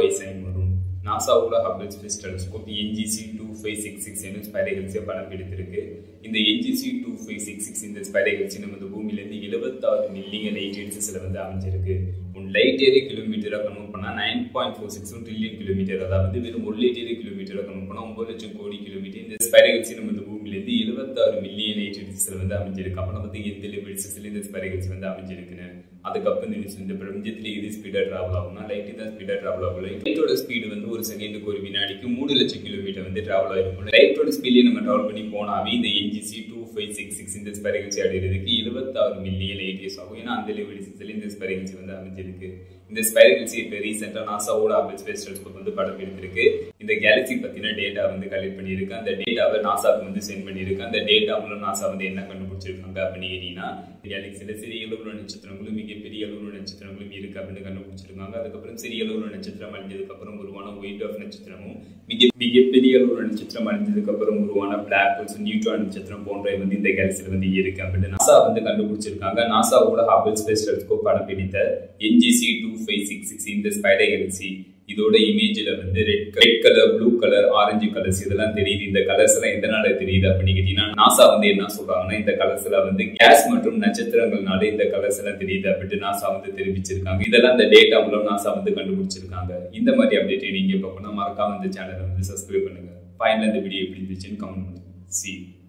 Y sign வரும். நாசாவோட Hubble space telescope NGC 2566 என்னும் spider கெலக்சியை படம் பிடித்திருக்கு. இந்த NGC 2566 இந்த ஸ்பைடர் கெலக்சி நமது பூமியிலிருந்து 76 மில்லியன் லைட் இயர்ஸ்ல வந்து அமைஞ்சிருக்கு. லைட் இயர் கிலோமீட்டரா கன்வெர்ட் பண்ணா 9.46 ட்ரில்லியன் கிலோமீட்டர், அதாவது வெறும் 1 லைட் இயர் கிலோமீட்டரா கன்வெர்ட் பண்ணா 9 லட்சம் கோடி கிலோமீட்டர். இந்த ஸ்பைடர் கெலக்சி நமது பூமியிலிருந்து 76 மில்லியன் லைட் இயர்ஸ்ல வந்து அமைஞ்சிருக்கு. அப்ப நமக்கு எந்த லெவல்ஸ்ல இந்த ஸ்பைடர் கெலக்சி வந்து அமைஞ்சிருக்குன்னு அதுக்கப்புறம் இந்த பிரபஞ்சத்துல எது ஸ்பீடா டிராவல் ஆகும்னா லைட் தான் ஸ்பீடா டிராவல் ஆகும். லைட்டோட ஸ்பீடு வந்து ஒரு செகண்டுக்கு ஒரு வினாடிக்கு 3 லட்சம் கிலோமீட்டர் வந்து டிராவல் ஆயிருக்கும். லைட்டோட ஸ்பீட்ல நம்ம டிராவல் பண்ணி போனாவே இந்த NGC 2566 இந்த ஸ்பைடர் கெலக்சி அடையிறதுக்கு 76 மில்லியன் லைட் இயர்ஸ் ஆகும். ஏன்னா அந்த லெவல்ஸ்ல இந்த ஸ்பைடர் கெலக்சி வந்து அமைஞ்சிருக்கு. இந்த ஸ்பைடர் கெலக்சி இப்போ ரீசெண்டா நாசாவோட ஹபிள் ஸ்பேஸ் டெலிஸ்கோப் வந்து படம் எடுத்திருக்கு. இந்த கேலக்சி பத்தின டேட்டா வந்து கலெக்ட் பண்ணியிருக்கு. அந்த டேட்டாவை நாசாவுக்கு வந்து சென்ட் பண்ணியிருக்கு. அந்த டேட்டா மூலம் நாசா வந்து என்ன கண்டுபிடிச்சிருக்காங்க அப்படின்னு கேட்டீங்கன்னா, கேலக்சியில சிறிய அளவுள்ள நட்சத்திரங்களும் மிகப்பெரிய அளவுள்ள நட்சத்திரங்களும் இருக்கு அப்படின்னு கண்டுபிடிச்சிருக்காங்க. அதுக்கப்புறம் சிறிய அளவுள்ள நட்சத்திரம் அழிஞ்சதுக்கு அப்புறம் உருவான ஒயிட் டார்க் நட்சத்திரமும் மிகப்பெரிய அளவுள்ள நட்சத்திரம் அழிஞ்சதுக்கு அப்புறம் உருவான பிளாக் ஹோல்ஸ், நியூட்ரான் நட்சத்திரம் போன்றவை வந்து இந்த கேலக்சியில வந்து இருக்கு அப்படின்னு நாசா வந்து கண்டுபிடிச்சிருக்காங்க. நாசாவோட ஹபிள் ஸ்பேஸ் டெலிஸ்கோப் படம் பிடித்த NGC 2566 இந்த ஸ்பைடர் கேலக்சி இதோட இமேஜ்ல வந்து red colour, blue colour, orange colours இதெல்லாம் தெரியுது. இந்த கலர்ஸ் எல்லாம் எதனால தெரியுது அப்படின்னு கேட்டீங்கன்னா, நாசா வந்து என்ன சொல்றாங்கன்னா, இந்த கலர்ஸ் எல்லாம் வந்து கேஸ் மற்றும் நட்சத்திரங்கள்னால இந்த கலர்ஸ் எல்லாம் தெரியுது அப்படின்னு நாசா வந்து தெரிவிச்சிருக்காங்க. இதெல்லாம் இந்த டேட்டா மூலம் நாசா வந்து கண்டுபிடிச்சிருக்காங்க. இந்த மாதிரி அப்டேட் நீங்க பார்க்கணும் மறக்காம இந்த சேனலை வந்து சப்ஸ்கிரைப் பண்ணுங்க. ஃபைனலா இந்த வீடியோ எப்படி இருந்துச்சுன்னு கமெண்ட் பண்ணுங்க. See you.